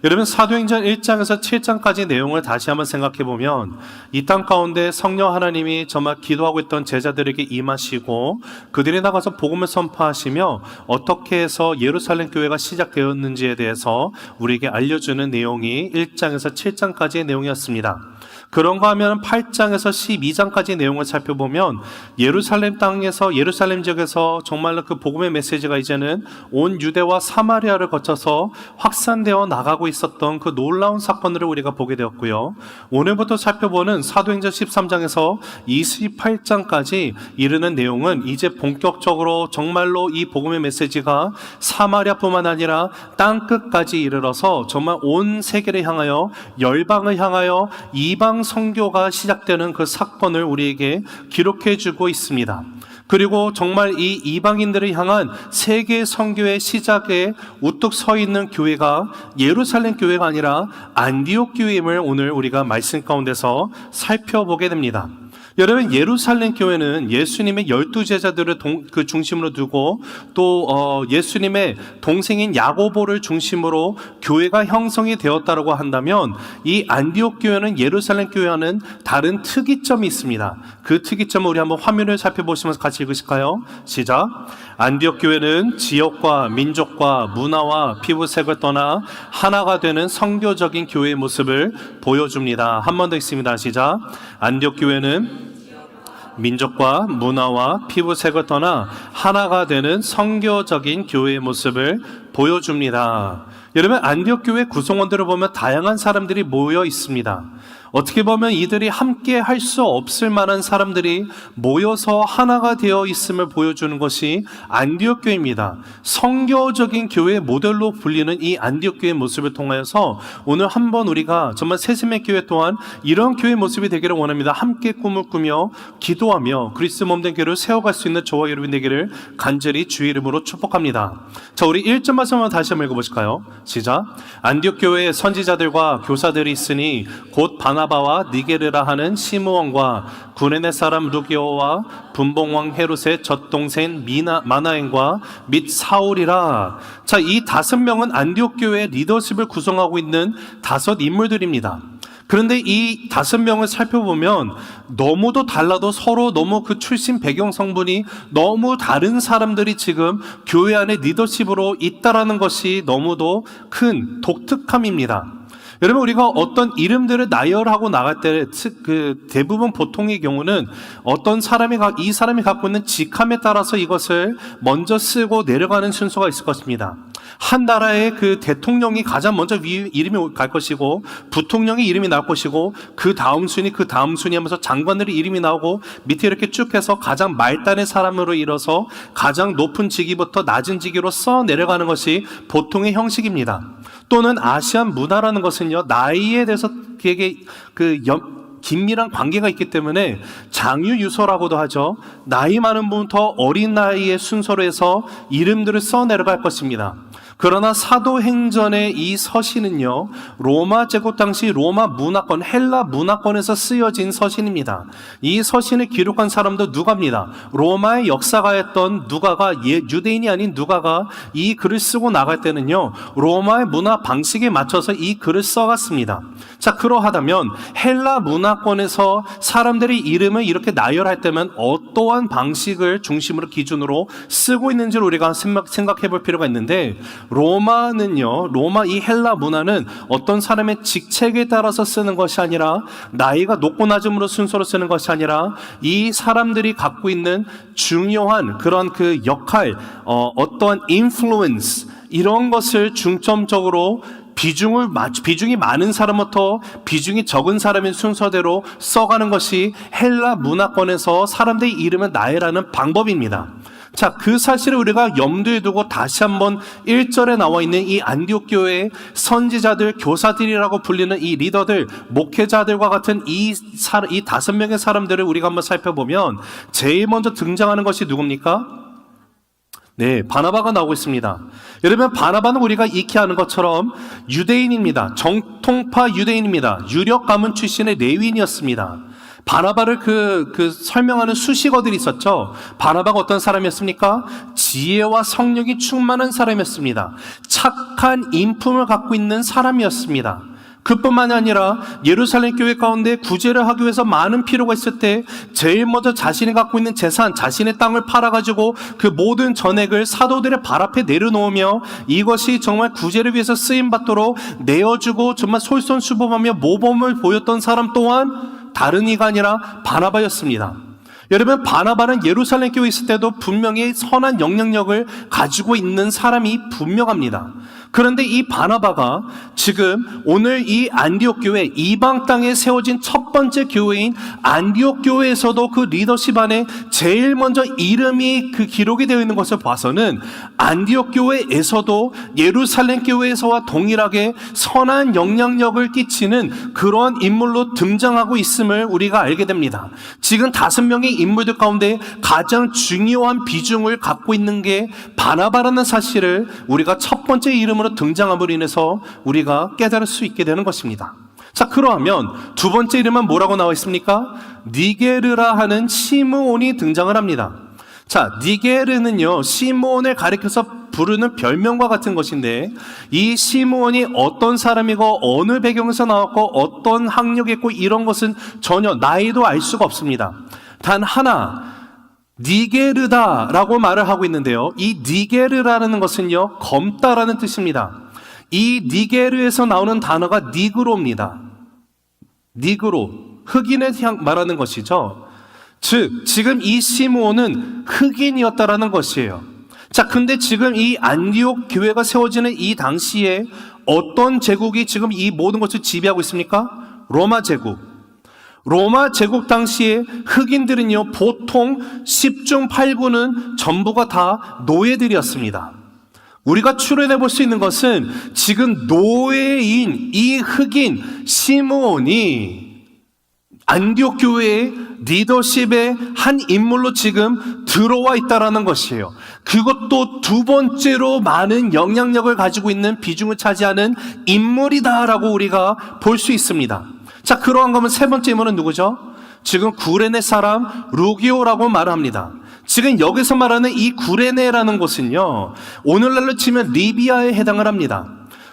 여러분, 사도행전 1장에서 7장까지 내용을 다시 한번 생각해 보면 이 땅 가운데 성령 하나님이 정말 기도하고 있던 제자들에게 임하시고 그들이 나가서 복음을 선포하시며 어떻게 해서 예루살렘 교회가 시작되었는지에 대해서 우리에게 알려주는 내용이 1장에서 7장까지의 내용이었습니다. 그런가 하면 8장에서 12장까지 내용을 살펴보면 예루살렘 땅에서, 예루살렘 지역에서 정말로 그 복음의 메시지가 이제는 온 유대와 사마리아를 거쳐서 확산되어 나가고 있었던 그 놀라운 사건들을 우리가 보게 되었고요. 오늘부터 살펴보는 사도행전 13장에서 28장까지 이르는 내용은 이제 본격적으로 정말로 이 복음의 메시지가 사마리아뿐만 아니라 땅끝까지 이르러서 정말 온 세계를 향하여, 열방을 향하여 이방 선교가 시작되는 그 사건을 우리에게 기록해 주고 있습니다. 그리고 정말 이 이방인들을 향한 세계 선교의 시작에 우뚝 서 있는 교회가 예루살렘 교회가 아니라 안디옥 교회임을 오늘 우리가 말씀 가운데서 살펴보게 됩니다. 여러분, 예루살렘 교회는 예수님의 12제자들을 그 중심으로 두고 또 예수님의 동생인 야고보를 중심으로 교회가 형성이 되었다고 한다면 이 안디옥 교회는 예루살렘 교회와는 다른 특이점이 있습니다. 그 특이점을 우리 한번 화면을 살펴보시면서 같이 읽으실까요? 시작. 안디옥 교회는 지역과 민족과 문화와 피부색을 떠나 하나가 되는 선교적인 교회의 모습을 보여줍니다. 한 번 더 읽습니다. 시작. 안디옥 교회는 민족과 문화와 피부색을 떠나 하나가 되는 선교적인 교회의 모습을 보여줍니다. 여러분, 안디옥 교회 구성원들을 보면 다양한 사람들이 모여 있습니다. 어떻게 보면 이들이 함께 할 수 없을 만한 사람들이 모여서 하나가 되어 있음을 보여주는 것이 안디옥 교회입니다. 선교적인 교회의 모델로 불리는 이 안디옥 교회의 모습을 통하여서 오늘 한번 우리가 정말 세심의 교회 또한 이런 교회의 모습이 되기를 원합니다. 함께 꿈을 꾸며 기도하며 그리스도 몸된 교회를 세워갈 수 있는 저와 여러분 되기를 간절히 주의 이름으로 축복합니다. 자, 우리 1절 말씀을 다시 한번 읽어보실까요? 시작. 안디옥 교회에 선지자들과 교사들이 있으니 곧 바나바와 니게르라 하는 시므온과 구레네 사람 루기오와 분봉왕 헤롯의 젖동생 마나엔과 및 사울이라. 자, 이 5명은 안디옥 교회의 리더십을 구성하고 있는 5 인물들입니다. 그런데 이 5명을 살펴보면 너무도 달라도 서로 너무 그 출신 배경 성분이 너무 다른 사람들이 지금 교회 안에 리더십으로 있다라는 것이 너무도 큰 독특함입니다. 여러분, 우리가 어떤 이름들을 나열하고 나갈 때 그 대부분 보통의 경우는 어떤 사람이 이 사람이 갖고 있는 직함에 따라서 이것을 먼저 쓰고 내려가는 순서가 있을 것입니다. 한 나라의 그 대통령이 가장 먼저 이름이 갈 것이고 부통령의 이름이 나올 것이고 그 다음 순위 하면서 장관들의 이름이 나오고 밑에 이렇게 쭉 해서 가장 말단의 사람으로 이뤄서 가장 높은 직위부터 낮은 직위로 써 내려가는 것이 보통의 형식입니다. 또는 아시안 문화라는 것은요, 나이에 대해서 되게 긴밀한 관계가 있기 때문에 장유유서라고도 하죠. 나이 많은 분부터 어린 나이의 순서로 해서 이름들을 써 내려갈 것입니다. 그러나 사도행전의 이 서신은요, 로마 제국 당시 로마 문화권, 헬라 문화권에서 쓰여진 서신입니다. 이 서신을 기록한 사람도 누가입니다. 로마의 역사가였던 누가가, 유대인이 아닌 누가가 이 글을 쓰고 나갈 때는요, 로마의 문화 방식에 맞춰서 이 글을 써갔습니다. 자, 그러하다면 헬라 문화권에서 사람들이 이름을 이렇게 나열할 때면 어떠한 방식을 중심으로 기준으로 쓰고 있는지를 우리가 생각해 볼 필요가 있는데, 로마 이 헬라 문화는 어떤 사람의 직책에 따라서 쓰는 것이 아니라 나이가 높고 낮음으로 순서로 쓰는 것이 아니라 이 사람들이 갖고 있는 중요한 그런 그 역할, 어떠한 influence, 이런 것을 중점적으로 비중이 많은 사람부터 비중이 적은 사람의 순서대로 써가는 것이 헬라 문화권에서 사람들의 이름을 나열하는 방법입니다. 자, 그 사실을 우리가 염두에 두고 다시 한번 1절에 나와 있는 이 안디옥 교회의 선지자들, 교사들이라고 불리는 이 리더들, 목회자들과 같은 이 5명의 사람들을 우리가 한번 살펴보면 제일 먼저 등장하는 것이 누굽니까? 네, 바나바가 나오고 있습니다. 여러분, 바나바는 우리가 익히 아는 것처럼 유대인입니다. 정통파 유대인입니다. 유력 가문 출신의 레위인이었습니다. 바나바를 설명하는 수식어들이 있었죠. 바나바가 어떤 사람이었습니까? 지혜와 성령이 충만한 사람이었습니다. 착한 인품을 갖고 있는 사람이었습니다. 그뿐만이 아니라 예루살렘 교회 가운데 구제를 하기 위해서 많은 필요가 있을 때 제일 먼저 자신이 갖고 있는 재산, 자신의 땅을 팔아가지고 그 모든 전액을 사도들의 발 앞에 내려놓으며 이것이 정말 구제를 위해서 쓰임받도록 내어주고 정말 솔선수범하며 모범을 보였던 사람 또한 다른 이가 아니라 바나바였습니다. 여러분, 바나바는 예루살렘 교회에 있을 때도 분명히 선한 영향력을 가지고 있는 사람이 분명합니다. 그런데 이 바나바가 지금 오늘 이 안디옥 교회, 이방 땅에 세워진 첫 번째 교회인 안디옥 교회에서도 그 리더십 안에 제일 먼저 이름이 기록이 되어 있는 것을 봐서는 안디옥 교회에서도 예루살렘 교회에서와 동일하게 선한 영향력을 끼치는 그러한 인물로 등장하고 있음을 우리가 알게 됩니다. 지금 5명의 인물들 가운데 가장 중요한 비중을 갖고 있는 게 바나바라는 사실을 우리가 첫 번째 이름으로 등장함으로 인해서 우리가 깨달을 수 있게 되는 것입니다. 자, 그러하면 두 번째 이름은 뭐라고 나와 있습니까? 니게르라 하는 시므온이 등장을 합니다. 자, 니게르는요, 시므온을 가리켜서 부르는 별명과 같은 것인데 이 시므온이 어떤 사람이고 어느 배경에서 나왔고 어떤 학력이 있고 이런 것은 전혀 나이도 알 수가 없습니다. 단 하나, 니게르다라고 말을 하고 있는데요. 이 니게르라는 것은요, 검다라는 뜻입니다. 이 니게르에서 나오는 단어가 니그로입니다. 니그로, 흑인을 말하는 것이죠. 즉, 지금 이 시므온은 흑인이었다라는 것이에요. 자, 근데 지금 이 안디옥 교회가 세워지는 이 당시에 어떤 제국이 지금 이 모든 것을 지배하고 있습니까? 로마 제국. 로마 제국 당시에 흑인들은요, 보통 10중 8구는 전부가 다 노예들이었습니다. 우리가 추론해 볼 수 있는 것은 지금 노예인 이 흑인 시므온이 안디옥 교회의 리더십의 한 인물로 지금 들어와 있다라는 것이에요. 그것도 두 번째로 많은 영향력을 가지고 있는 비중을 차지하는 인물이다라고 우리가 볼 수 있습니다. 자, 그러한 거면 세 번째 인물은 누구죠? 지금 구레네 사람 루기오라고 말합니다. 지금 여기서 말하는 이 구레네라는 곳은요, 오늘날로 치면 리비아에 해당을 합니다.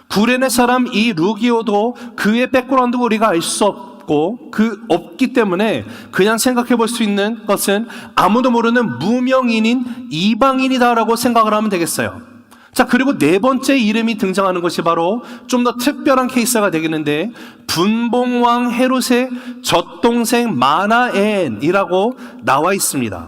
구레네 사람 이 루기오도 그의 백그라운드 우리가 알 수 없고 없기 때문에 그냥 생각해 볼 수 있는 것은 아무도 모르는 무명인인 이방인이다라고 생각을 하면 되겠어요. 자, 그리고 네 번째 이름이 등장하는 것이 바로 좀 더 특별한 케이스가 되겠는데 분봉왕 헤롯의 젖동생 마나엔이라고 나와 있습니다.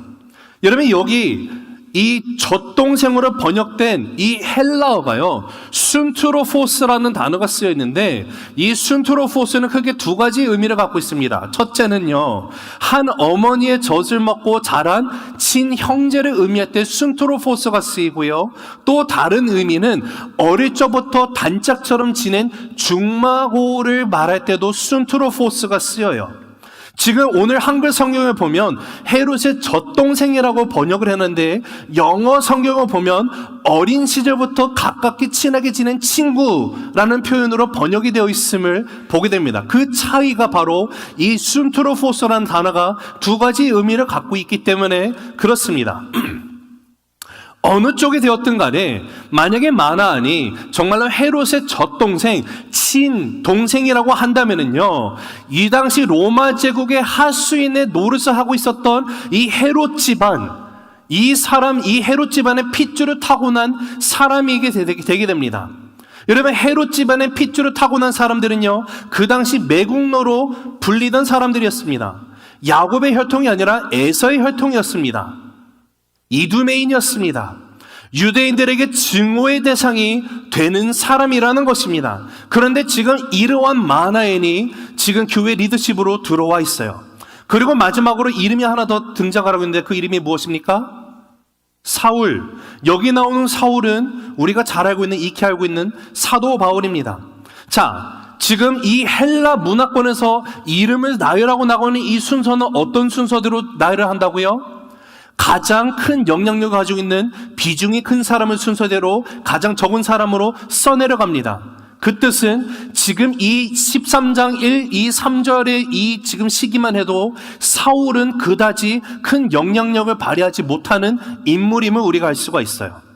여러분, 여기 이 젖동생으로 번역된 이 헬라어가요, 순트로포스라는 단어가 쓰여 있는데 이 순트로포스는 크게 두 가지 의미를 갖고 있습니다. 첫째는요, 한 어머니의 젖을 먹고 자란 친형제를 의미할 때 순트로포스가 쓰이고요, 또 다른 의미는 어릴 적부터 단짝처럼 지낸 중마고를 말할 때도 순트로포스가 쓰여요. 지금 오늘 한글 성경을 보면 헤롯의 젖동생이라고 번역을 했는데 영어 성경을 보면 어린 시절부터 가깝게 친하게 지낸 친구라는 표현으로 번역이 되어 있음을 보게 됩니다. 그 차이가 바로 이 순트로포스라는 단어가 두 가지 의미를 갖고 있기 때문에 그렇습니다. 어느 쪽이 되었든 간에 만약에 마나안이 정말로 헤롯의 젖동생, 친동생이라고 한다면은요, 이 당시 로마 제국의 하수인의 노릇을 하고 있었던 이 헤롯 집안, 이 헤롯 집안의 핏줄을 타고난 사람이 되게 됩니다. 여러분, 헤롯 집안의 핏줄을 타고난 사람들은요, 그 당시 매국노로 불리던 사람들이었습니다. 야곱의 혈통이 아니라 에서의 혈통이었습니다. 이두메인이었습니다. 유대인들에게 증오의 대상이 되는 사람이라는 것입니다. 그런데 지금 이러한 마나엔이 지금 교회 리더십으로 들어와 있어요. 그리고 마지막으로 이름이 하나 더 등장하라고 했는데 그 이름이 무엇입니까? 사울. 여기 나오는 사울은 우리가 잘 알고 있는, 익히 알고 있는 사도 바울입니다. 자, 지금 이 헬라 문화권에서 이름을 나열하고 나가는 이 순서는 어떤 순서대로 나열을 한다고요? 가장 큰 영향력을 가지고 있는 비중이 큰 사람을 순서대로 가장 적은 사람으로 써내려갑니다. 그 뜻은 지금 이 13장 1, 2, 3절의 이 지금 시기만 해도 사울은 그다지 큰 영향력을 발휘하지 못하는 인물임을 우리가 알 수가 있어요.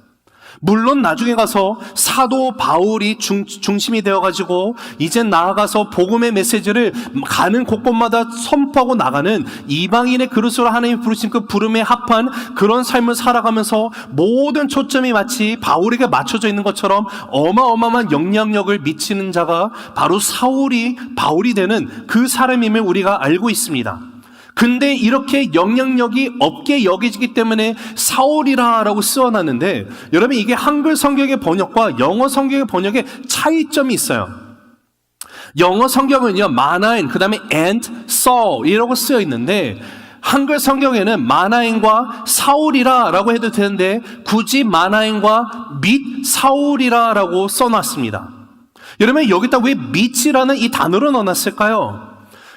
물론 나중에 가서 사도 바울이 중심이 되어가지고 이제 나아가서 복음의 메시지를 가는 곳곳마다 선포하고 나가는 이방인의 그릇으로 하나님이 부르신 그 부름에 합한 그런 삶을 살아가면서 모든 초점이 마치 바울에게 맞춰져 있는 것처럼 어마어마한 영향력을 미치는 자가 바로 바울이 되는 그 사람임을 우리가 알고 있습니다. 근데 이렇게 영향력이 없게 여겨지기 때문에 사울이라고 쓰어놨는데, 여러분 이게 한글 성경의 번역과 영어 성경의 번역에 차이점이 있어요. 영어 성경은요 마나인 그 다음에 and Saul 이라고 쓰여 있는데, 한글 성경에는 마나인과 사울이라라고 해도 되는데 굳이 마나인과 및 사울이라라고 써놨습니다. 여러분 여기다 왜 밋이라는 이 단어를 넣어놨을까요?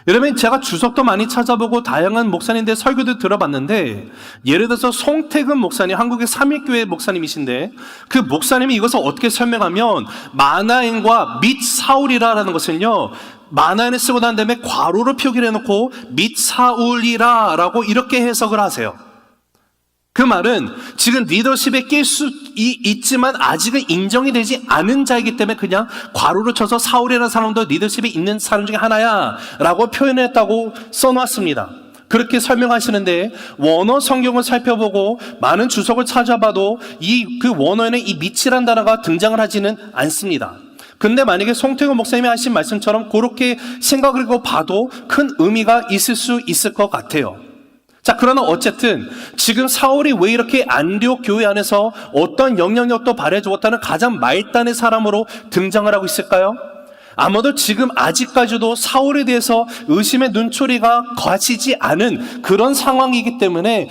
여러분 제가 주석도 많이 찾아보고 다양한 목사님들 설교도 들어봤는데, 예를 들어서 송태근 목사님, 한국의 삼일교회 목사님이신데 그 목사님이 이것을 어떻게 설명하면 마나인과 및 사울이라라는 것은요, 마나인을 쓰고 난 다음에 괄호로 표기를 해놓고 및 사울이라라고 이렇게 해석을 하세요. 그 말은 지금 리더십에 낄 수 있지만 아직은 인정이 되지 않은 자이기 때문에 그냥 괄호를 쳐서 사울이라는 사람도 리더십에 있는 사람 중에 하나야 라고 표현했다고 써놨습니다. 그렇게 설명하시는데, 원어 성경을 살펴보고 많은 주석을 찾아봐도 그 원어에는 이 밋이란 단어가 등장을 하지는 않습니다. 근데 만약에 송태근 목사님이 하신 말씀처럼 그렇게 생각을 하고 봐도 큰 의미가 있을 수 있을 것 같아요. 자, 그러나 어쨌든 지금 사울이 왜 이렇게 안디옥 교회 안에서 어떤 영향력도 발휘해주었다는 가장 말단의 사람으로 등장을 하고 있을까요? 아마도 지금 아직까지도 사울에 대해서 의심의 눈초리가 거치지 않은 그런 상황이기 때문에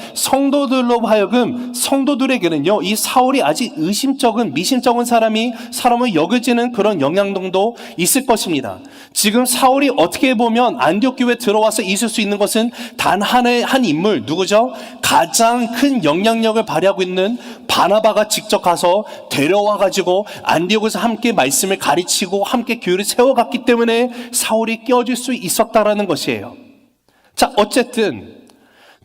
성도들에게는요 이 사울이 아직 미심쩍은 사람을 여겨지는 그런 영향도 있을 것입니다. 지금 사울이 어떻게 보면 안디옥 교회에 들어와서 있을 수 있는 것은 단 한 인물, 누구죠? 가장 큰 영향력을 발휘하고 있는 바나바가 직접 가서 데려와가지고 안디옥에서 함께 말씀을 가르치고 함께 교회를 세워갔기 때문에 사울이 껴질 수 있었다라는 것이에요. 자, 어쨌든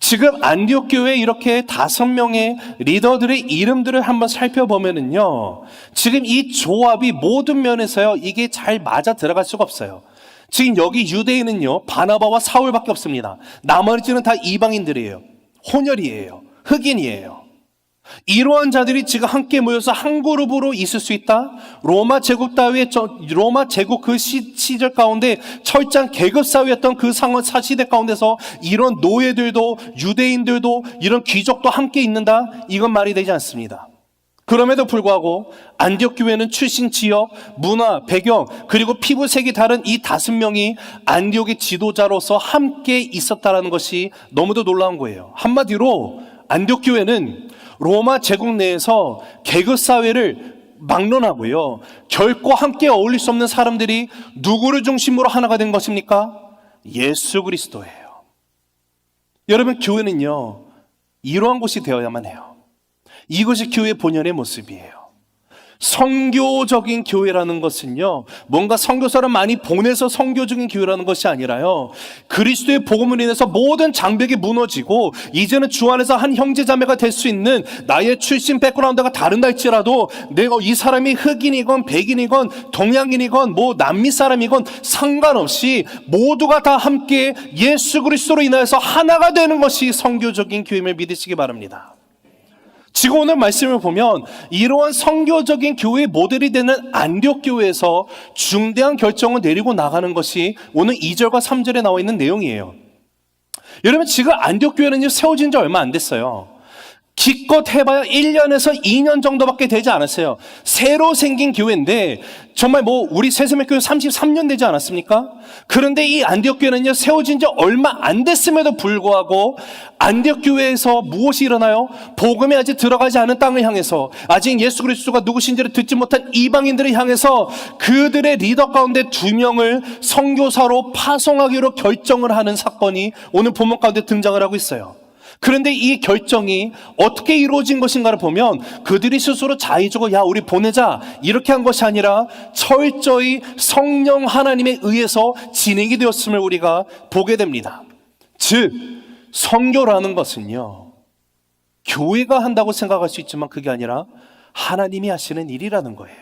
지금 안디옥 교회에 이렇게 5명의 리더들의 이름들을 한번 살펴보면은요, 지금 이 조합이 모든 면에서요 이게 잘 맞아 들어갈 수가 없어요. 지금 여기 유대인은요 바나바와 사울밖에 없습니다. 나머지는 다 이방인들이에요. 혼혈이에요. 흑인이에요. 이러한 자들이 지금 함께 모여서 한 그룹으로 있을 수 있다? 로마 제국 그 시절 가운데 철저한 계급 사회였던 그 시대 가운데서 이런 노예들도 유대인들도 이런 귀족도 함께 있는다? 이건 말이 되지 않습니다. 그럼에도 불구하고 안디옥 교회는 출신 지역, 문화, 배경, 그리고 피부색이 다른 이 5명이 안디옥의 지도자로서 함께 있었다는 것이 너무도 놀라운 거예요. 한마디로 안디옥 교회는 로마 제국 내에서 계급 사회를 막론하고요, 결코 함께 어울릴 수 없는 사람들이 누구를 중심으로 하나가 된 것입니까? 예수 그리스도예요. 여러분, 교회는요 이러한 곳이 되어야만 해요. 이것이 교회 본연의 모습이에요. 선교적인 교회라는 것은요, 뭔가 선교사를 많이 보내서 선교적인 교회라는 것이 아니라요, 그리스도의 복음을 인해서 모든 장벽이 무너지고 이제는 주 안에서 한 형제자매가 될 수 있는, 나의 출신 백그라운드가 다른다 할지라도 내가 이 사람이 흑인이건 백인이건 동양인이건 남미 사람이건 상관없이 모두가 다 함께 예수 그리스도로 인하여서 하나가 되는 것이 선교적인 교회임을 믿으시기 바랍니다. 지금 오늘 말씀을 보면 이러한 선교적인 교회의 모델이 되는 안디옥 교회에서 중대한 결정을 내리고 나가는 것이 오늘 2절과 3절에 나와 있는 내용이에요. 여러분, 지금 안디옥 교회는 세워진 지 얼마 안 됐어요. 기껏 해봐야 1년에서 2년 정도밖에 되지 않았어요. 새로 생긴 교회인데 정말 우리 새세맥교회 33년 되지 않았습니까? 그런데 이 안디옥 교회는요 세워진 지 얼마 안 됐음에도 불구하고 안디옥 교회에서 무엇이 일어나요? 복음에 아직 들어가지 않은 땅을 향해서, 아직 예수 그리스도가 누구신지를 듣지 못한 이방인들을 향해서 그들의 리더 가운데 2명을 선교사로 파송하기로 결정을 하는 사건이 오늘 본문 가운데 등장을 하고 있어요. 그런데 이 결정이 어떻게 이루어진 것인가를 보면 그들이 스스로 자의적으로 야 우리 보내자 이렇게 한 것이 아니라 철저히 성령 하나님에 의해서 진행이 되었음을 우리가 보게 됩니다. 즉 선교라는 것은요 교회가 한다고 생각할 수 있지만 그게 아니라 하나님이 하시는 일이라는 거예요.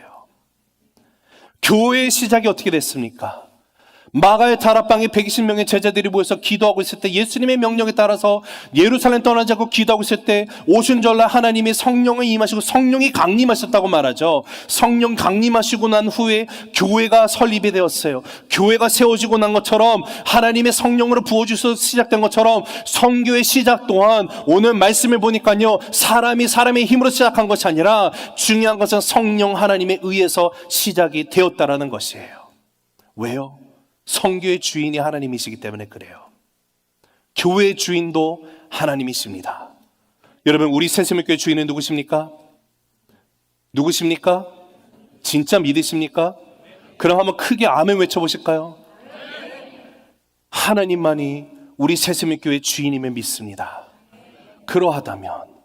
교회의 시작이 어떻게 됐습니까? 마가의 다락방에 120명의 제자들이 모여서 기도하고 있을 때 예수님의 명령에 따라서 예루살렘 떠나지 않고 기도하고 있을 때 오순절날 하나님이 성령을 임하시고 성령이 강림하셨다고 말하죠. 성령 강림하시고 난 후에 교회가 설립이 되었어요. 교회가 세워지고 난 것처럼 하나님의 성령으로 부어주셔서 시작된 것처럼 선교의 시작 또한 오늘 말씀을 보니까요 사람이 사람의 힘으로 시작한 것이 아니라 중요한 것은 성령 하나님에 의해서 시작이 되었다라는 것이에요. 왜요? 선교의 주인이 하나님이시기 때문에 그래요. 교회의 주인도 하나님이십니다. 여러분 우리 새세미교회 주인은 누구십니까? 누구십니까? 진짜 믿으십니까? 그럼 한번 크게 아멘 외쳐보실까요? 하나님만이 우리 새세미교회 주인임을 믿습니다. 그러하다면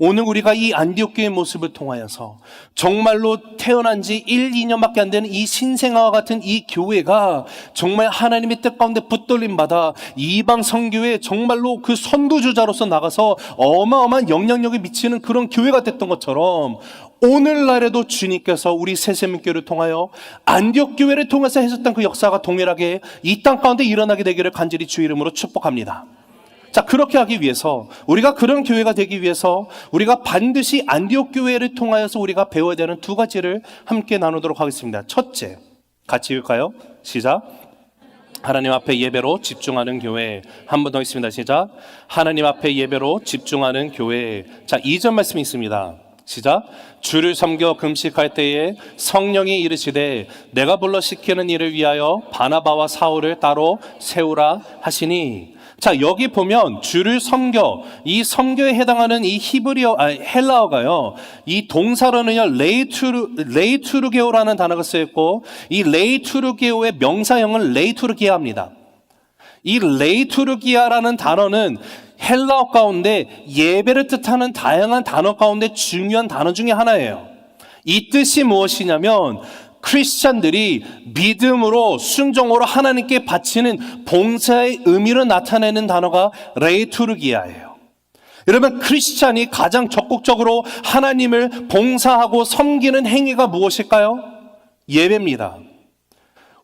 오늘 우리가 이 안디옥 교회의 모습을 통하여서 정말로 태어난 지 1, 2년밖에 안 되는 이 신생아와 같은 이 교회가 정말 하나님의 뜻 가운데 붙들림 받아 이방 선교에 정말로 그 선두주자로서 나가서 어마어마한 영향력을 미치는 그런 교회가 됐던 것처럼 오늘날에도 주님께서 우리 새세민교회를 통하여 안디옥 교회를 통해서 하셨던 그 역사가 동일하게 이 땅 가운데 일어나게 되기를 간절히 주 이름으로 축복합니다. 자, 그렇게 하기 위해서 우리가 그런 교회가 되기 위해서 우리가 반드시 안디옥 교회를 통하여서 우리가 배워야 되는 두 가지를 함께 나누도록 하겠습니다. 첫째, 같이 읽을까요? 시작. 하나님 앞에 예배로 집중하는 교회. 한 번 더 있습니다. 시작. 하나님 앞에 예배로 집중하는 교회. 자, 2절 말씀이 있습니다. 시작. 주를 섬겨 금식할 때에 성령이 이르시되 내가 불러 시키는 일을 위하여 바나바와 사울을 따로 세우라 하시니. 자, 여기 보면 주를 섬겨, 이 섬겨에 해당하는 이 헬라어가요, 이 동사로는요 레이투르게오라는 단어가 쓰였고, 이 레이투르게오의 명사형은 레이투르기아입니다. 이 레이투르기아라는 단어는 헬라어 가운데 예배를 뜻하는 다양한 단어 가운데 중요한 단어 중에 하나예요. 이 뜻이 무엇이냐면 크리스찬들이 믿음으로 순종으로 하나님께 바치는 봉사의 의미를 나타내는 단어가 레이투르기아예요. 여러분, 크리스찬이 가장 적극적으로 하나님을 봉사하고 섬기는 행위가 무엇일까요? 예배입니다.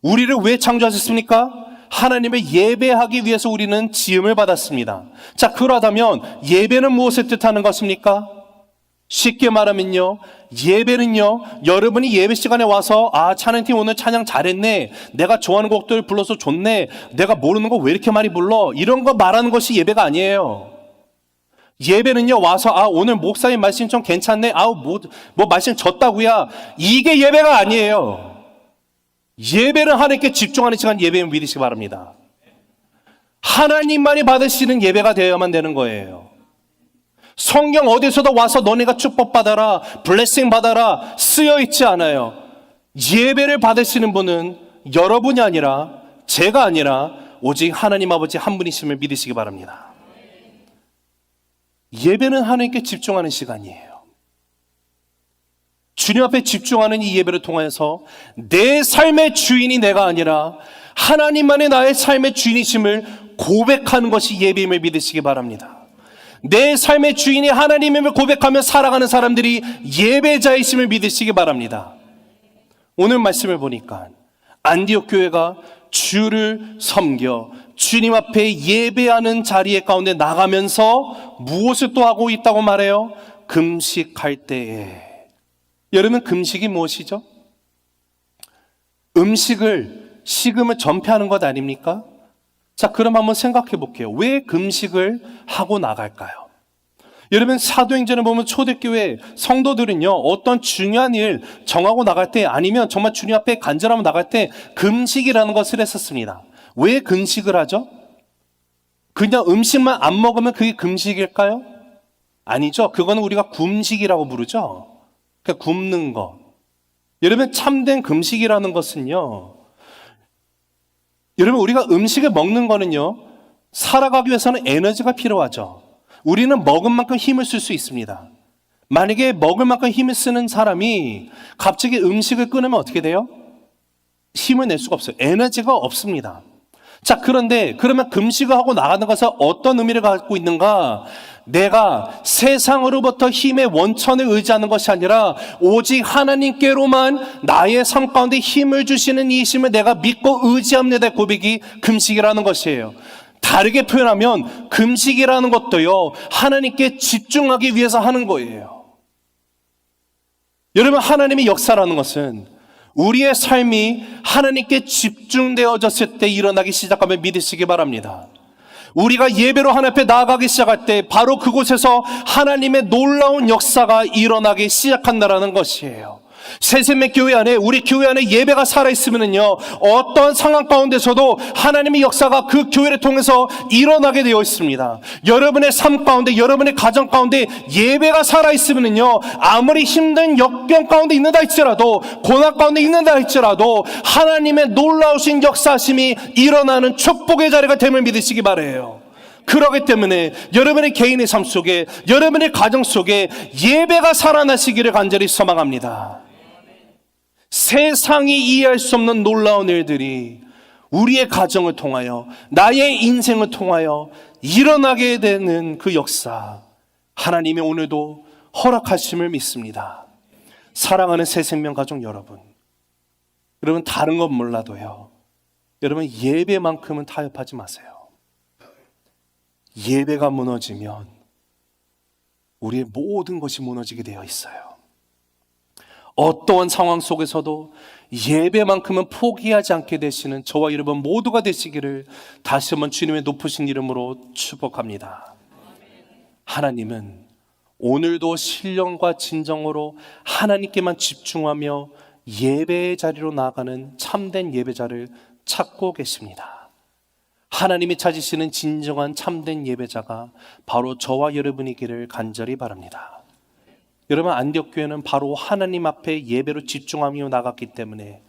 우리를 왜 창조하셨습니까? 하나님을 예배하기 위해서 우리는 지음을 받았습니다. 자, 그러다면 예배는 무엇을 뜻하는 것입니까? 쉽게 말하면요, 예배는요, 여러분이 예배 시간에 와서 찬양팀 오늘 찬양 잘했네, 내가 좋아하는 곡들 불러서 좋네, 내가 모르는 거 왜 이렇게 많이 불러, 이런 거 말하는 것이 예배가 아니에요. 예배는요, 와서 오늘 목사님 말씀 좀 괜찮네, 뭐 말씀 졌다고야, 이게 예배가 아니에요. 예배는 하나님께 집중하는 시간, 예배는 믿으시기 바랍니다. 하나님만이 받으시는 예배가 되어야만 되는 거예요. 성경 어디서도 와서 너네가 축복받아라, 블레싱 받아라 쓰여있지 않아요. 예배를 받으시는 분은 여러분이 아니라 제가 아니라 오직 하나님 아버지 한 분이심을 믿으시기 바랍니다. 예배는 하나님께 집중하는 시간이에요. 주님 앞에 집중하는 이 예배를 통해서 내 삶의 주인이 내가 아니라 하나님만이 나의 삶의 주인이심을 고백하는 것이 예배임을 믿으시기 바랍니다. 내 삶의 주인이 하나님임을 고백하며 살아가는 사람들이 예배자이심을 믿으시기 바랍니다. 오늘 말씀을 보니까 안디옥 교회가 주를 섬겨 주님 앞에 예배하는 자리에 가운데 나가면서 무엇을 또 하고 있다고 말해요? 금식할 때에. 여러분, 금식이 무엇이죠? 식음을 전폐하는 것 아닙니까? 자, 그럼 한번 생각해 볼게요. 왜 금식을 하고 나갈까요? 여러분, 사도행전을 보면 초대교회 성도들은요, 어떤 중요한 일 정하고 나갈 때, 아니면 정말 주님 앞에 간절하면 나갈 때 금식이라는 것을 했었습니다. 왜 금식을 하죠? 그냥 음식만 안 먹으면 그게 금식일까요? 아니죠. 그거는 우리가 굶식이라고 부르죠. 그러니까 굶는 거. 여러분, 참된 금식이라는 것은요, 여러분, 우리가 음식을 먹는 거는요, 살아가기 위해서는 에너지가 필요하죠. 우리는 먹은 만큼 힘을 쓸 수 있습니다. 만약에 먹을 만큼 힘을 쓰는 사람이 갑자기 음식을 끊으면 어떻게 돼요? 힘을 낼 수가 없어요. 에너지가 없습니다. 자, 그런데 그러면 금식을 하고 나가는 것은 어떤 의미를 갖고 있는가? 내가 세상으로부터 힘의 원천을 의지하는 것이 아니라 오직 하나님께로만 나의 삶 가운데 힘을 주시는 이 힘을 내가 믿고 의지합니다. 고백이 금식이라는 것이에요. 다르게 표현하면 금식이라는 것도요, 하나님께 집중하기 위해서 하는 거예요. 여러분, 하나님의 역사라는 것은 우리의 삶이 하나님께 집중되어졌을 때 일어나기 시작하면 믿으시기 바랍니다. 우리가 예배로 하나님 앞에 나아가기 시작할 때 바로 그곳에서 하나님의 놀라운 역사가 일어나기 시작한다는 것이에요. 새생명 교회 안에, 우리 교회 안에 예배가 살아있으면요, 어떤 상황 가운데서도 하나님의 역사가 그 교회를 통해서 일어나게 되어 있습니다. 여러분의 삶 가운데, 여러분의 가정 가운데 예배가 살아있으면요, 아무리 힘든 역경 가운데 있는다 할지라도, 고난 가운데 있는다 할지라도 하나님의 놀라우신 역사심이 일어나는 축복의 자리가 됨을 믿으시기 바라요. 그렇기 때문에 여러분의 개인의 삶 속에, 여러분의 가정 속에 예배가 살아나시기를 간절히 소망합니다. 세상이 이해할 수 없는 놀라운 일들이 우리의 가정을 통하여, 나의 인생을 통하여 일어나게 되는 그 역사, 하나님이 오늘도 허락하심을 믿습니다. 사랑하는 새생명 가족 여러분, 여러분 다른 건 몰라도요, 여러분 예배만큼은 타협하지 마세요. 예배가 무너지면 우리의 모든 것이 무너지게 되어 있어요. 어떠한 상황 속에서도 예배만큼은 포기하지 않게 되시는 저와 여러분 모두가 되시기를 다시 한번 주님의 높으신 이름으로 축복합니다. 하나님은 오늘도 신령과 진정으로 하나님께만 집중하며 예배의 자리로 나아가는 참된 예배자를 찾고 계십니다. 하나님이 찾으시는 진정한 참된 예배자가 바로 저와 여러분이기를 간절히 바랍니다. 여러분, 안디옥교회는 바로 하나님 앞에 예배로 집중하며 나갔기 때문에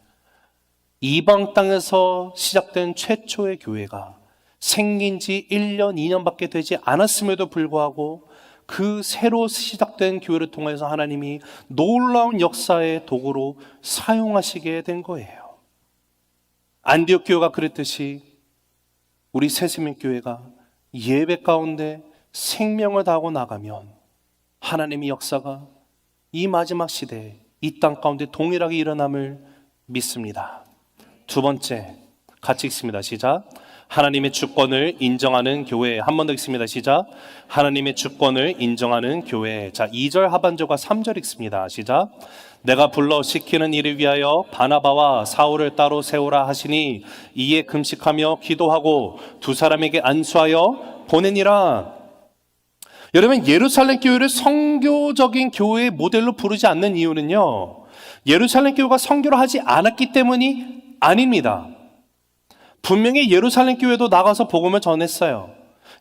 이방 땅에서 시작된 최초의 교회가 생긴 지 1년, 2년밖에 되지 않았음에도 불구하고 그 새로 시작된 교회를 통해서 하나님이 놀라운 역사의 도구로 사용하시게 된 거예요. 안디옥교회가 그랬듯이 우리 새생명교회가 예배 가운데 생명을 다하고 나가면 하나님의 역사가 이 마지막 시대에 이 땅 가운데 동일하게 일어남을 믿습니다. 두 번째, 같이 읽습니다. 시작. 하나님의 주권을 인정하는 교회. 한 번 더 읽습니다. 시작. 하나님의 주권을 인정하는 교회. 자, 2절 하반절과 3절 읽습니다. 시작. 내가 불러 시키는 일을 위하여 바나바와 사울을 따로 세우라 하시니 이에 금식하며 기도하고 두 사람에게 안수하여 보내니라. 여러분, 예루살렘 교회를 선교적인 교회의 모델로 부르지 않는 이유는요, 예루살렘 교회가 선교를 하지 않았기 때문이 아닙니다. 분명히 예루살렘 교회도 나가서 복음을 전했어요.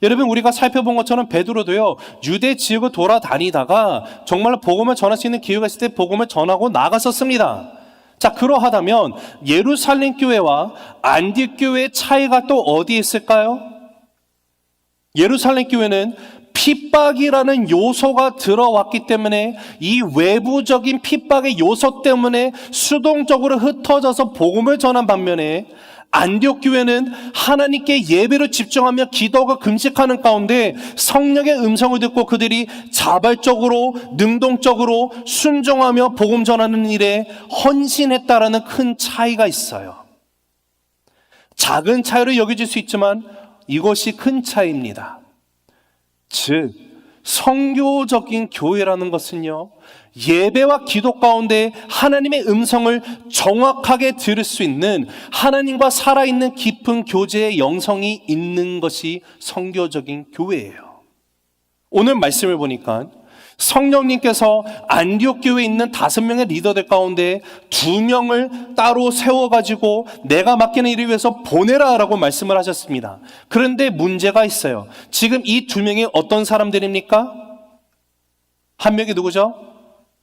여러분, 우리가 살펴본 것처럼 베드로도요, 유대 지역을 돌아다니다가 정말로 복음을 전할 수 있는 기회가 있을 때 복음을 전하고 나갔었습니다. 자, 그러하다면 예루살렘 교회와 안디옥 교회의 차이가 또 어디에 있을까요? 예루살렘 교회는 핍박이라는 요소가 들어왔기 때문에 이 외부적인 핍박의 요소 때문에 수동적으로 흩어져서 복음을 전한 반면에 안디옥 교회는 하나님께 예배로 집중하며 기도하고 금식하는 가운데 성령의 음성을 듣고 그들이 자발적으로 능동적으로 순종하며 복음 전하는 일에 헌신했다라는 큰 차이가 있어요. 작은 차이로 여겨질 수 있지만 이것이 큰 차이입니다. 즉, 선교적인 교회라는 것은요, 예배와 기도 가운데 하나님의 음성을 정확하게 들을 수 있는 하나님과 살아있는 깊은 교제의 영성이 있는 것이 선교적인 교회예요. 오늘 말씀을 보니까 성령님께서 안디옥 교회에 있는 5명의 리더들 가운데 2명을 따로 세워가지고 내가 맡기는 일을 위해서 보내라 라고 말씀을 하셨습니다. 그런데 문제가 있어요. 지금 이 2명이 어떤 사람들입니까? 한 명이 누구죠?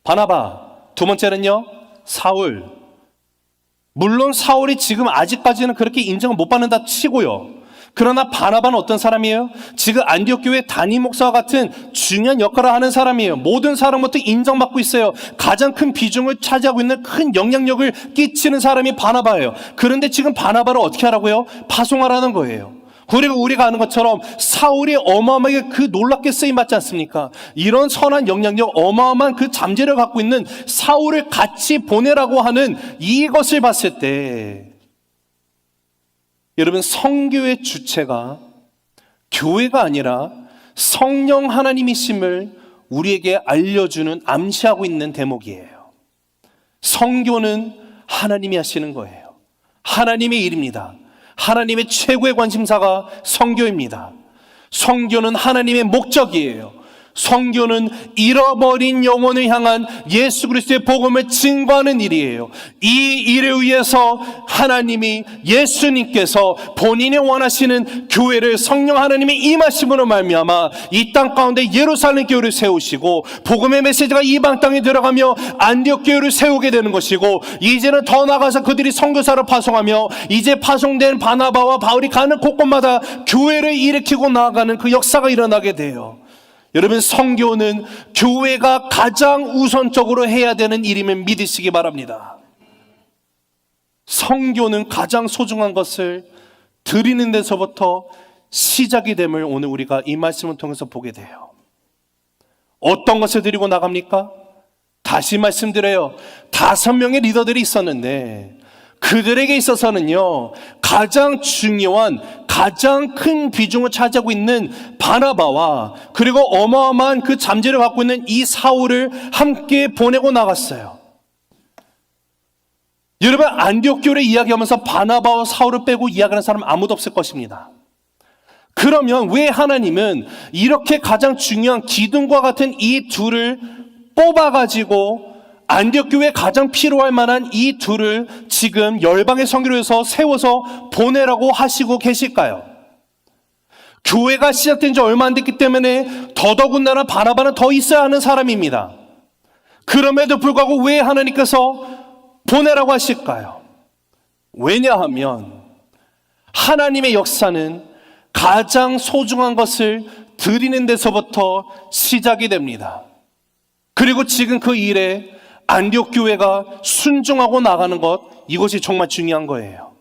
바나바. 두 번째는요, 사울. 물론 사울이 지금 아직까지는 그렇게 인정을 못 받는다 치고요. 그러나 바나바는 어떤 사람이에요? 지금 안디옥 교회 담임 목사와 같은 중요한 역할을 하는 사람이에요. 모든 사람부터 인정받고 있어요. 가장 큰 비중을 차지하고 있는 큰 영향력을 끼치는 사람이 바나바예요. 그런데 지금 바나바를 어떻게 하라고요? 파송하라는 거예요. 그리고 우리가 아는 것처럼 사울이 어마어마하게 그 놀랍게 쓰임받지 않습니까? 이런 선한 영향력, 어마어마한 그 잠재력을 갖고 있는 사울을 같이 보내라고 하는 이것을 봤을 때, 여러분, 성교의 주체가 교회가 아니라 성령 하나님이심을 우리에게 알려주는, 암시하고 있는 대목이에요. 성교는 하나님이 하시는 거예요. 하나님의 일입니다. 하나님의 최고의 관심사가 성교입니다. 성교는 하나님의 목적이에요. 성교는 잃어버린 영혼을 향한 예수 그리스도의 복음을 증거하는 일이에요. 이 일을 위해서 하나님이, 예수님께서 본인이 원하시는 교회를 성령 하나님의 임하심으로 말미암아 이 땅 가운데 예루살렘 교회를 세우시고, 복음의 메시지가 이방 땅에 들어가며 안디옥 교회를 세우게 되는 것이고, 이제는 더 나아가서 그들이 선교사를 파송하며 이제 파송된 바나바와 바울이 가는 곳곳마다 교회를 일으키고 나아가는 그 역사가 일어나게 돼요. 여러분, 성교는 교회가 가장 우선적으로 해야 되는 일임을 믿으시기 바랍니다. 성교는 가장 소중한 것을 드리는 데서부터 시작이 됨을 오늘 우리가 이 말씀을 통해서 보게 돼요. 어떤 것을 드리고 나갑니까? 다시 말씀드려요. 5명의 리더들이 있었는데 그들에게 있어서는요, 가장 중요한, 가장 큰 비중을 차지하고 있는 바나바와 그리고 어마어마한 그 잠재를 갖고 있는 이 사울을 함께 보내고 나갔어요. 여러분, 안디옥 교회를 이야기하면서 바나바와 사울을 빼고 이야기하는 사람 아무도 없을 것입니다. 그러면 왜 하나님은 이렇게 가장 중요한 기둥과 같은 이 둘을 뽑아가지고 안디옥 교회에 가장 필요할 만한 이 둘을 지금 열방의 선교로해서 세워서 보내라고 하시고 계실까요? 교회가 시작된 지 얼마 안 됐기 때문에 더더군다나 바나바는 더 있어야 하는 사람입니다. 그럼에도 불구하고 왜 하나님께서 보내라고 하실까요? 왜냐하면 하나님의 역사는 가장 소중한 것을 드리는 데서부터 시작이 됩니다. 그리고 지금 그 일에 안디옥 교회가 순종하고 나가는 것, 이것이 정말 중요한 거예요.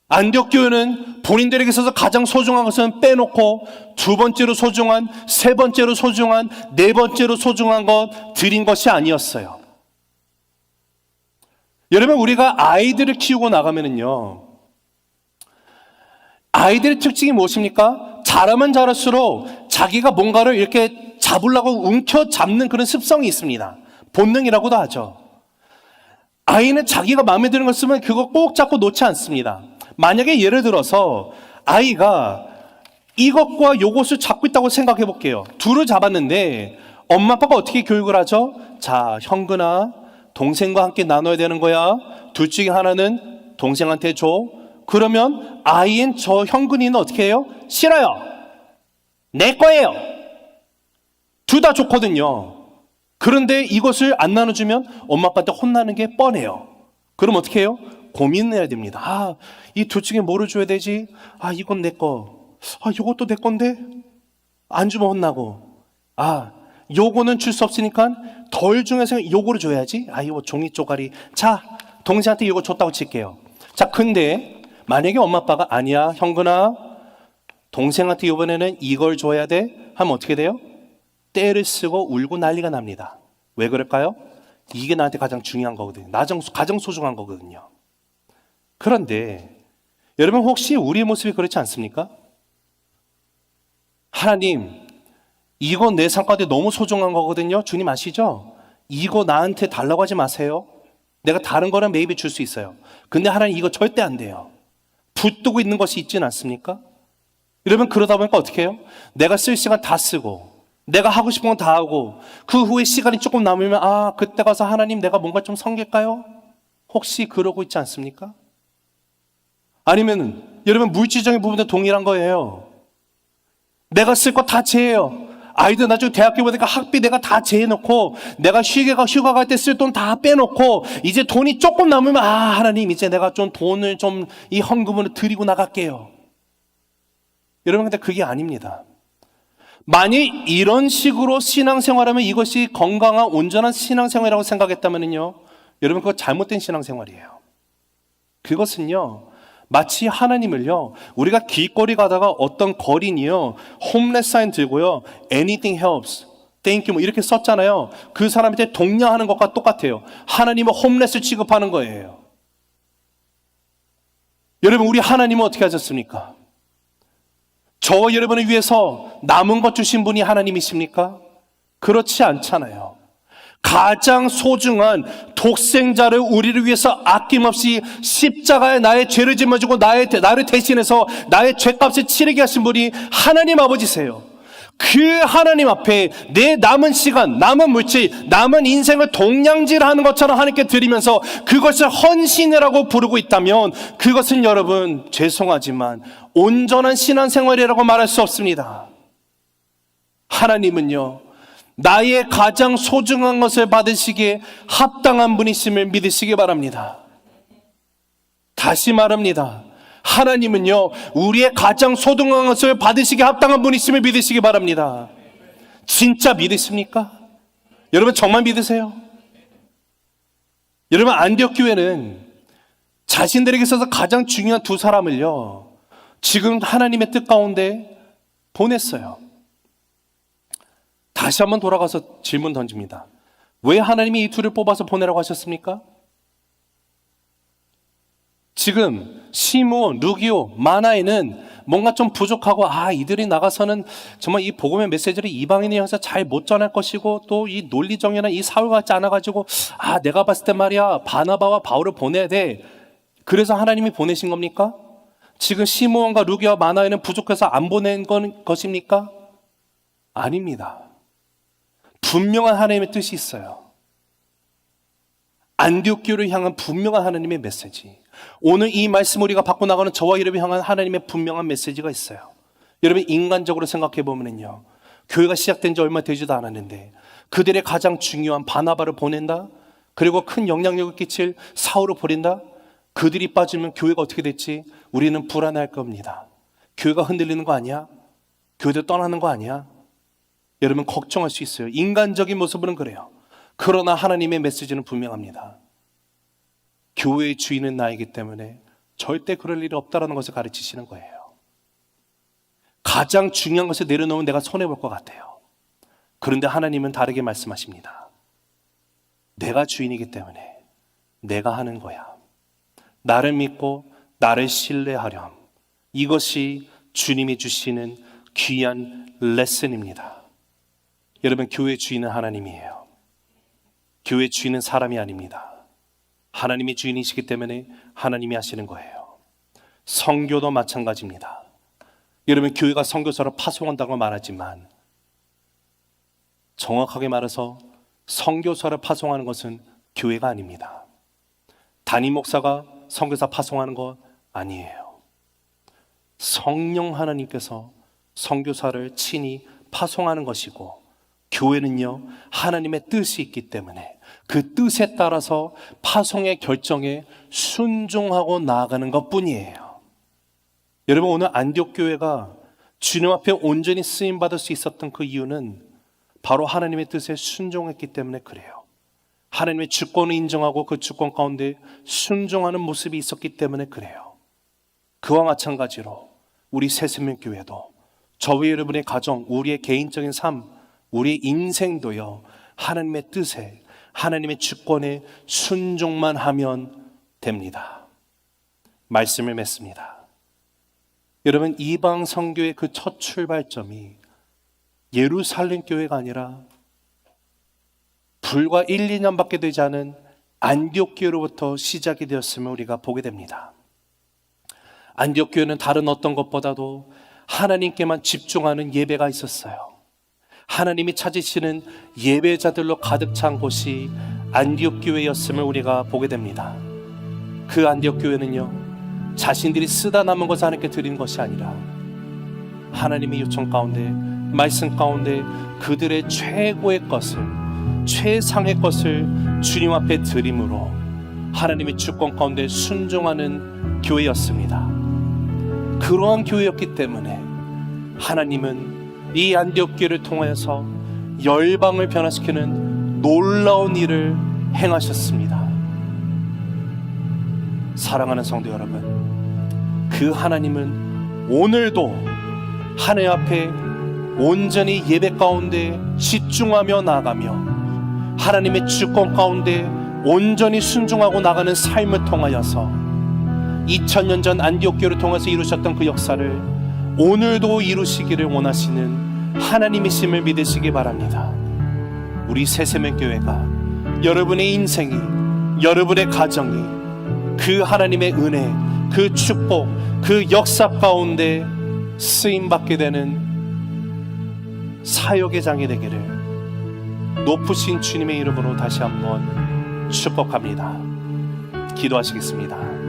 안디옥 교회는 본인들에게 있어서 가장 소중한 것은 빼놓고 두 번째로 소중한, 세 번째로 소중한, 네 번째로 소중한 것 드린 것이 아니었어요. 여러분, 우리가 아이들을 키우고 나가면은요, 아이들의 특징이 무엇입니까? 자라면 자랄수록 자기가 뭔가를 이렇게 잡으려고 움켜잡는 그런 습성이 있습니다. 본능이라고도 하죠. 아이는 자기가 마음에 드는 걸 쓰면 그거 꼭 잡고 놓지 않습니다. 만약에 예를 들어서 아이가 이것과 요것을 잡고 있다고 생각해 볼게요. 둘을 잡았는데 엄마 아빠가 어떻게 교육을 하죠? 자, 형근아, 동생과 함께 나눠야 되는 거야. 둘 중에 하나는 동생한테 줘. 그러면 아이인 저 형근이는 어떻게 해요? 싫어요. 내 거예요. 둘 다 좋거든요. 그런데 이것을 안 나눠주면 엄마 아빠한테 혼나는 게 뻔해요. 그럼 어떻게 해요? 고민해야 됩니다. 아, 이 둘 중에 뭐를 줘야 되지? 아, 이건 내 거. 아, 이것도 내 건데? 안 주면 혼나고. 아, 요거는 줄 수 없으니까 덜 중에서 요거를 줘야지. 아, 이거 종이 쪼가리. 자, 동생한테 이거 줬다고 칠게요. 자, 근데 만약에 엄마 아빠가 아니야, 형근아, 동생한테 이번에는 이걸 줘야 돼? 하면 어떻게 돼요? 떼를 쓰고 울고 난리가 납니다. 왜 그럴까요? 이게 나한테 가장 중요한 거거든요. 가장 소중한 거거든요. 그런데 여러분, 혹시 우리의 모습이 그렇지 않습니까? 하나님, 이거 내 삶 가운데 너무 소중한 거거든요. 주님 아시죠? 이거 나한테 달라고 하지 마세요. 내가 다른 거는 maybe 줄 수 있어요. 근데 하나님, 이거 절대 안 돼요. 붙들고 있는 것이 있지는 않습니까? 여러분, 그러다 보니까 어떻게 해요? 내가 쓸 시간 다 쓰고 내가 하고 싶은 건 다 하고 그 후에 시간이 조금 남으면 아, 그때 가서 하나님 내가 뭔가 좀 섬길까요? 혹시 그러고 있지 않습니까? 아니면 여러분, 물질적인 부분도 동일한 거예요. 내가 쓸 거 다 제해요. 아이들 나중에 대학교 보니까 학비 내가 다 제해놓고 내가 휴가 갈 때 쓸 돈 다 빼놓고 이제 돈이 조금 남으면 아, 하나님 이제 내가 좀 돈을 좀 이 헌금으로 드리고 나갈게요. 여러분, 근데 그게 아닙니다. 만일 이런 식으로 신앙생활하면 이것이 건강한 온전한 신앙생활이라고 생각했다면요, 여러분, 그거 잘못된 신앙생활이에요. 그것은요, 마치 하나님을요, 우리가 길거리 가다가 어떤 거린이요, 홈레스 사인 들고요, anything helps, thank you 뭐 이렇게 썼잖아요. 그 사람한테 동냥하는 것과 똑같아요. 하나님은 홈레스 취급하는 거예요. 여러분, 우리 하나님은 어떻게 하셨습니까? 저와 여러분을 위해서 남은 것 주신 분이 하나님이십니까? 그렇지 않잖아요. 가장 소중한 독생자를 우리를 위해서 아낌없이 십자가에 나의 죄를 짊어지고 나를 대신해서 나의 죄값을 치르게 하신 분이 하나님 아버지세요. 그 하나님 앞에 내 남은 시간, 남은 물질, 남은 인생을 동냥질하는 것처럼 하나님께 드리면서 그것을 헌신이라고 부르고 있다면 그것은 여러분, 죄송하지만 온전한 신앙생활이라고 말할 수 없습니다. 하나님은요, 나의 가장 소중한 것을 받으시기에 합당한 분이심을 믿으시기 바랍니다. 다시 말합니다. 하나님은요, 우리의 가장 소중한 것을 받으시기에 합당한 분이심을 믿으시기 바랍니다. 진짜 믿으십니까? 여러분, 정말 믿으세요? 여러분, 안디옥 교회는 자신들에게 있어서 가장 중요한 두 사람을요, 지금 하나님의 뜻 가운데 보냈어요. 다시 한번 돌아가서 질문 던집니다. 왜 하나님이 이 둘을 뽑아서 보내라고 하셨습니까? 지금 시므온, 루기오, 마나에는 뭔가 좀 부족하고, 이들이 나가서는 정말 이 복음의 메시지를 이방인에 향해서 잘 못 전할 것이고, 또 이 논리정연한 이 사울 같지 않아가지고, 내가 봤을 때 말이야, 바나바와 바울을 보내야 돼. 그래서 하나님이 보내신 겁니까? 지금 시므온과 루기오와 마나에는 부족해서 안 보낸 것입니까? 아닙니다. 분명한 하나님의 뜻이 있어요. 안디옥 교회를 향한 분명한 하나님의 메시지. 오늘 이 말씀 우리가 받고 나가는 저와 여러분을 향한 하나님의 분명한 메시지가 있어요. 여러분, 인간적으로 생각해 보면요, 교회가 시작된 지 얼마 되지도 않았는데 그들의 가장 중요한 바나바를 보낸다, 그리고 큰 영향력을 끼칠 사울을 보낸다. 그들이 빠지면 교회가 어떻게 될지 우리는 불안할 겁니다. 교회가 흔들리는 거 아니야? 교회도 떠나는 거 아니야? 여러분, 걱정할 수 있어요. 인간적인 모습으로는 그래요. 그러나 하나님의 메시지는 분명합니다. 교회의 주인은 나이기 때문에 절대 그럴 일이 없다는 것을 가르치시는 거예요. 가장 중요한 것을 내려놓으면 내가 손해볼 것 같아요. 그런데 하나님은 다르게 말씀하십니다. 내가 주인이기 때문에 내가 하는 거야. 나를 믿고 나를 신뢰하렴. 이것이 주님이 주시는 귀한 레슨입니다. 여러분, 교회 주인은 하나님이에요. 교회 주인은 사람이 아닙니다. 하나님이 주인이시기 때문에 하나님이 하시는 거예요. 선교도 마찬가지입니다. 여러분, 교회가 선교사를 파송한다고 말하지만 정확하게 말해서 선교사를 파송하는 것은 교회가 아닙니다. 담임 목사가 선교사 파송하는 것 아니에요. 성령 하나님께서 선교사를 친히 파송하는 것이고, 교회는요, 하나님의 뜻이 있기 때문에 그 뜻에 따라서 파송의 결정에 순종하고 나아가는 것뿐이에요. 여러분, 오늘 안디옥 교회가 주님 앞에 온전히 쓰임받을 수 있었던 그 이유는 바로 하나님의 뜻에 순종했기 때문에 그래요. 하나님의 주권을 인정하고 그 주권 가운데 순종하는 모습이 있었기 때문에 그래요. 그와 마찬가지로 우리 새생명교회도 저와 여러분의 가정, 우리의 개인적인 삶, 우리의 인생도요, 하나님의 뜻에, 하나님의 주권에 순종만 하면 됩니다. 말씀을 맺습니다. 여러분, 이방 선교의 그 첫 출발점이 예루살렘 교회가 아니라 불과 1, 2년밖에 되지 않은 안디옥 교회로부터 시작이 되었음을 우리가 보게 됩니다. 안디옥 교회는 다른 어떤 것보다도 하나님께만 집중하는 예배가 있었어요. 하나님이 찾으시는 예배자들로 가득 찬 곳이 안디옥 교회였음을 우리가 보게 됩니다. 그 안디옥 교회는요, 자신들이 쓰다 남은 것을 하나님께 드리는 것이 아니라 하나님의 요청 가운데, 말씀 가운데 그들의 최고의 것을, 최상의 것을 주님 앞에 드림으로 하나님의 주권 가운데 순종하는 교회였습니다. 그러한 교회였기 때문에 하나님은 이 안디옥 교회를 통하여서 열방을 변화시키는 놀라운 일을 행하셨습니다. 사랑하는 성도 여러분, 그 하나님은 오늘도 하나님 앞에 온전히 예배 가운데 집중하며 나아가며 하나님의 주권 가운데 온전히 순종하고 나가는 삶을 통하여서 2000년 전 안디옥 교회를 통해서 이루셨던 그 역사를 오늘도 이루시기를 원하시는 하나님이심을 믿으시기 바랍니다. 우리 새세명교회가 여러분의 인생이, 여러분의 가정이 그 하나님의 은혜, 그 축복, 그 역사 가운데 쓰임받게 되는 사역의 장이 되기를 높으신 주님의 이름으로 다시 한번 축복합니다. 기도하시겠습니다.